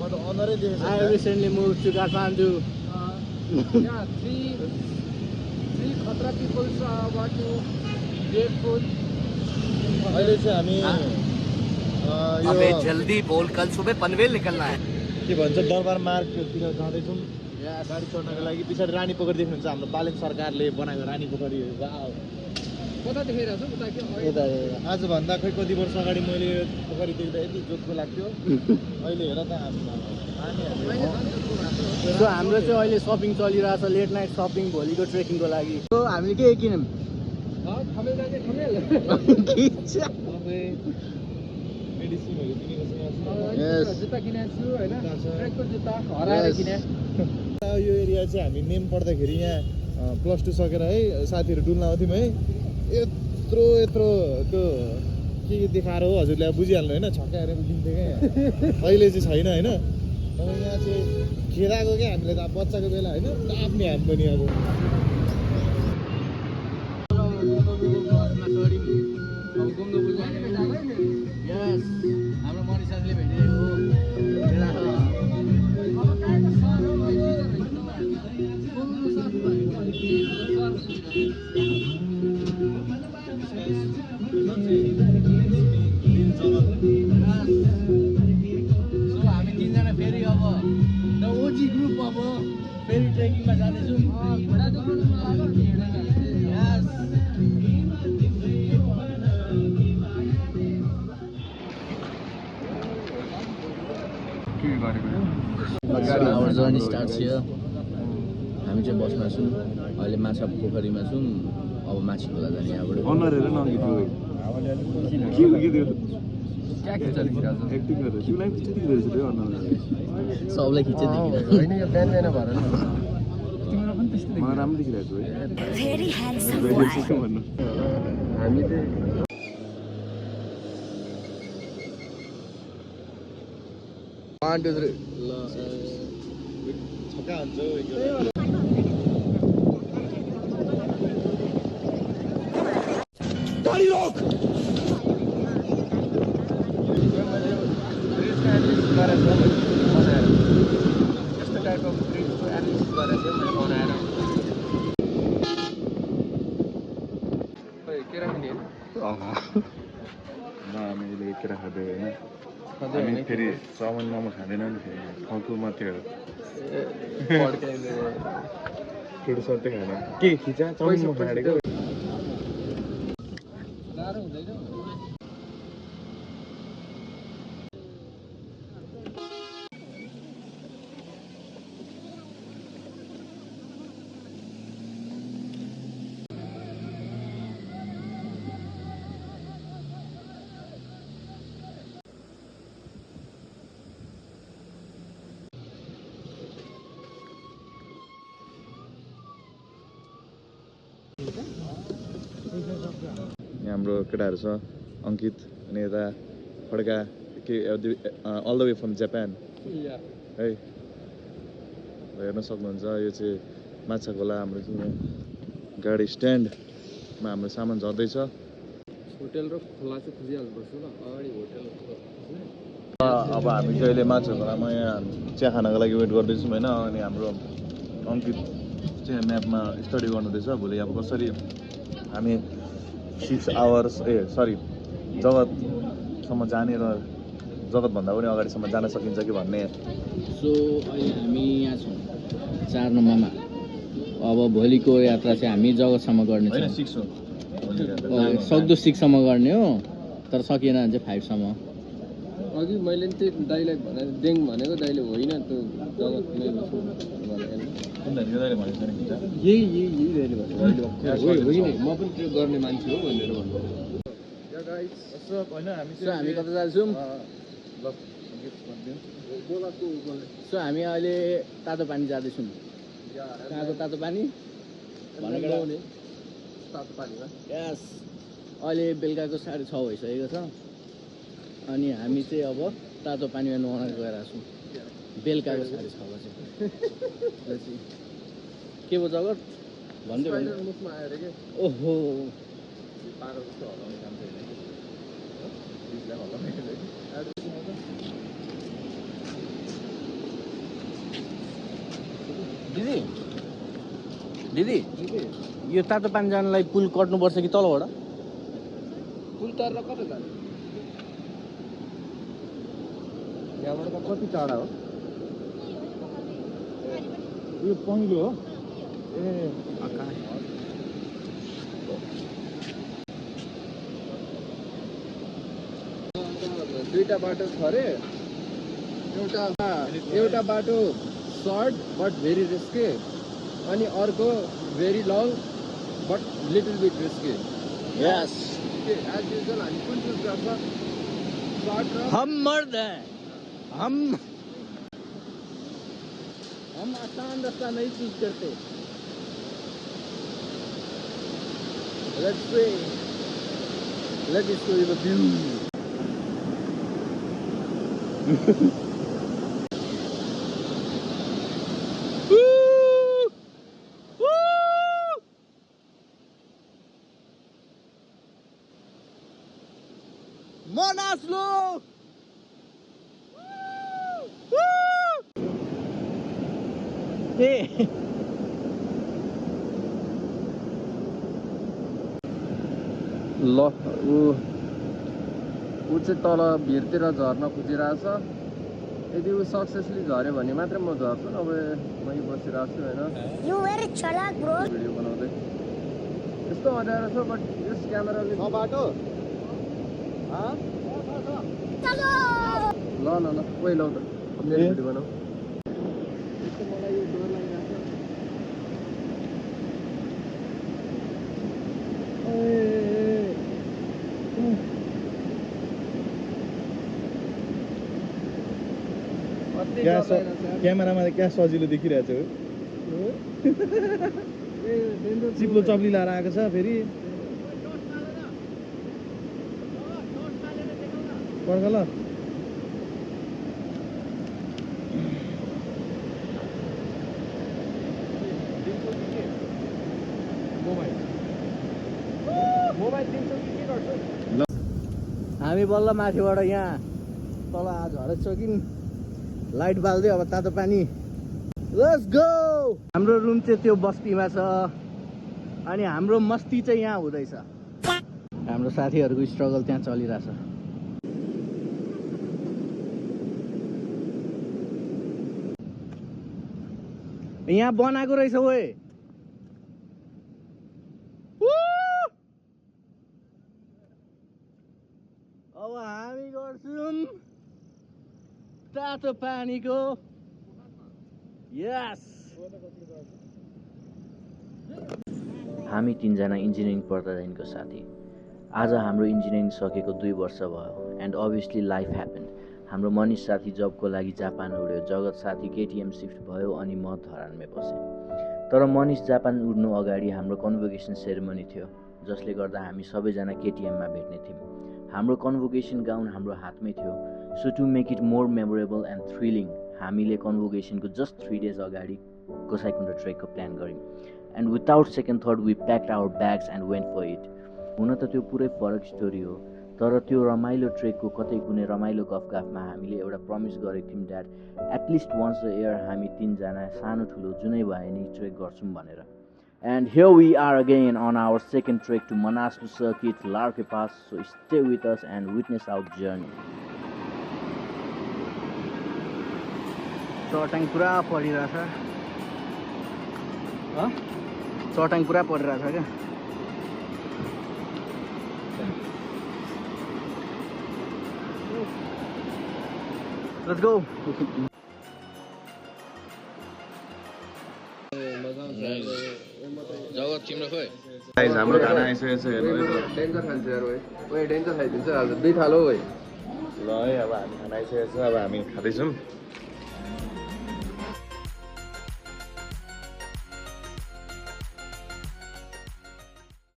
म त अनरै देखेको छु। I recently moved to Kathmandu. Yeah, three khatra people want to great food. अहिले चाहिँ हामी अबे यो जल्दी बोल, कल सुबह पनवेल निकलना है। के भन्छ दरबार मार्गतिर जाँदैछौँ गाडी चढ्नको लागि। पछाडि रानी पोखरी देख्नुहुन्छ हाम्रो बालेन सरकारले बनाएको रानी पोखरी। वाउ कता देखाइरहेछ उता के आजभन्दा खै कति वर्ष अगाडि मैले पोखरी देख्दा यति जोत्को लाग्थ्यो। अहिले हेर त So हाम्रो चाहिँ अहिले सपिङ चलिरहेछ, लेट नाइट सपिङ भोलिको ट्रेकिङको लागि। So हामीले के किनौँ? खमेल जाने खमेल मेडिसिनहरू किनेको Yes. जुत्ता किनेको छु होइन ट्रेकको जुत्ता हराएर किने। यो एरिया चाहिँ हामी नेम पढ्दाखेरि यहाँ +2 सकेर है साथीहरू डुल्न आउँथ्यौँ है। यत्रो यत्रो त्यो के देखाएर हो हजुरले अब बुझिहाल्नु होइन, छक्का हेरेर उठिन्थ्यो क्या यहाँ। अहिले चाहिँ छैन होइन। अब यहाँ चाहिँ खेदाएको क्या हामीले त अब बच्चाको बेला होइन आफ्नै हाम पनि अब Yes. हाम्रो मनिषाले भेटिरहेको हामी तीनजना फेरि अब द ओजी ग्रुप अब फेरि ट्रेकिङमा जाँदैछौँ। Our journey starts here. हामी चाहिँ बसमा छौँ अहिले, माछा पोखरीमा छौँ। अब माछी खोला जाने यहाँबाट। सबलाई खिच्दै One, two, three. छक्का हुन्छ हामीले केरा खाँदै होइन। हामी फेरि चाउमिन मोमो खाँदैनौँ नि, फेरि फाल्तु मात्रै हो। फ्रुट सत्तै खान के खिचा चाउमिन मोमो खाँडेको। यहाँ हाम्रो केटाहरू छ, अङ्कित अनि यता खड्का के all the way from Japan है। हेर्न सक्नुहुन्छ यो चाहिँ माछा खोला हाम्रो चाहिँ गाडी स्ट्यान्डमा हाम्रो सामान झर्दैछ। होटल र खोला चाहिँ खोजिहाल्नुपर्छ ल, अगाडि होटल। अब हामी चाहिँ अहिले माछा खोलामा यहाँ चिया खानको लागि वेट गर्दैछौँ होइन। अनि हाम्रो अङ्कित चाहिँ म्यापमा स्टडी गर्नुहुँदैछ भोलि अब कसरी हामी 6 आवर्स जगतसम्म जाने र जगतभन्दा पनि अगाडिसम्म जान सकिन्छ कि भन्ने। सो अहिले हामी यहाँ छौँ 4 नम्बरमा। अब भोलिको यात्रा चाहिँ हामी जगतसम्म गर्ने होइन छौँ। 6 हो सक्दो 6 सम्म गर्ने हो, तर सकिएन भने चाहिँ 5 सम्म। अघि मैले नि त्यो दाइलाई देङ भनेको, दाइले होइन त्यो जगतमै बस्नु यही दाइले भने म पनि त्यो गर्ने मान्छे हो भनेर भन्नु। हामी कता जान्छौँ? सो हामी अहिले तातो पानी जाँदैछौँ। कहाँको तातो पानी भनेको तातो पानीमा। यस, अहिले बेलुकाको 6:30 भइसकेको छ अनि हामी चाहिँ अब तातो पानीमा नुहाउन गइरहेको छौँ बेलुकाको 6:30 बजे। के भयो जगत भन्दै मुखमा आएर के ओहो पारो जस्तो हल्लाउने काम छैन कि दिदी दिदी यो तातो पानी जानलाई पुल कट्नुपर्छ कि तलबाट पुल तरेर कता जाने यहाँबाट त कति टाढा हो यो पहिलो हो ए दुईटा बाटो छ रे एउटा बाटो सर्ट बट भेरी रिस्की अनि अर्को very long but little bit risky yes as usual हामी कुन चुज गर्छ सर्ट र हम मर्द हैं हम आसान रास्ता नहीं चूज करते let's say let it show you the view Monaslo! Hey! ल ऊ चाहिँ तल भिरतिर झर्न खोजिरहेछ यदि ऊ सक्सेसली झऱ्यो भने मात्रै म झर्छु नभए मै बसिरहेको छु होइन भिडियो बनाउँदै यस्तो मजा रहेछ बट यस क्यामेराले बाटो ल ल ल पहिलो त मेरो भिडियो बनाऊ यस्तो मलाई यो डर लागिरहेको क्या क्यामेरामा क्या सजिलो देखिरहेछ हो चिप्लो चप्ली लाएर आएको छ फेरि पर्ख ल हामी बल्ल माथिबाट यहाँ तल झरेको छ कि लाइट बाल्दै अब तातो पानी लेट्स गो हाम्रो रुम चाहिँ त्यो बस्तीमा छ अनि हाम्रो मस्ती चाहिँ यहाँ हुँदैछ हाम्रो साथीहरूको स्ट्रगल त्यहाँ चलिरहेछ यहाँ बनाएको रहेछ ओए अब हामी गर्छौँ तातो पानीको यस हामी तीनजना इन्जिनियरिङ पढ्दादेखिको साथी आज हाम्रो इन्जिनियरिङ सकेको 2 वर्ष भयो एन्ड अभियसली लाइफ ह्यापन हाम्रो मनिष साथी जबको लागि जापान उड्यो जगत साथी केटिएम सिफ्ट भयो अनि म धरानमै बसेँ तर मनिष जापान उड्नु अगाडि हाम्रो कन्भोकेसन सेरेमनी थियो जसले गर्दा हामी सबैजना केटिएममा भेट्ने थियौँ हाम्रो कन्भोकेसन गाउन हाम्रो हातमै थियो so to make it more memorable and thrilling हामीले कन्भोकेसनको जस्ट 3 डेज अगाडि गोसाइकुण्ड ट्रेकको प्लान गऱ्यौँ एन्ड विदाउट सेकेन्ड थर्ड we packed our bags and went for it हुन त त्यो पुरै फरक स्टोरी हो तर त्यो रमाइलो ट्रेकको कतै कुनै रमाइलो गफगाफमा हामीले एउटा प्रमिस गरेको थियौँ that at least once a year हामी तीनजना सानो ठुलो जुनै भए नि ट्रेक गर्छौँ भनेर and here we are again on our second trek to Manaslu circuit Larke pass so stay with us and witness our journey चट्याङ पुरा परिरहेछ चट्याङ पुरा परिरहेछ क्या Let's go. जगत तिम्रो खोइ गाइस हाम्रो खाना आइसकेको छ हेर्नु है डेन्जर खान्छ यार ओए डेन्जर खाइदिन्छ आज 2 थालो ओए ल है अब हामी खाना आइसकेको छ अब हामी खाँदैछौँ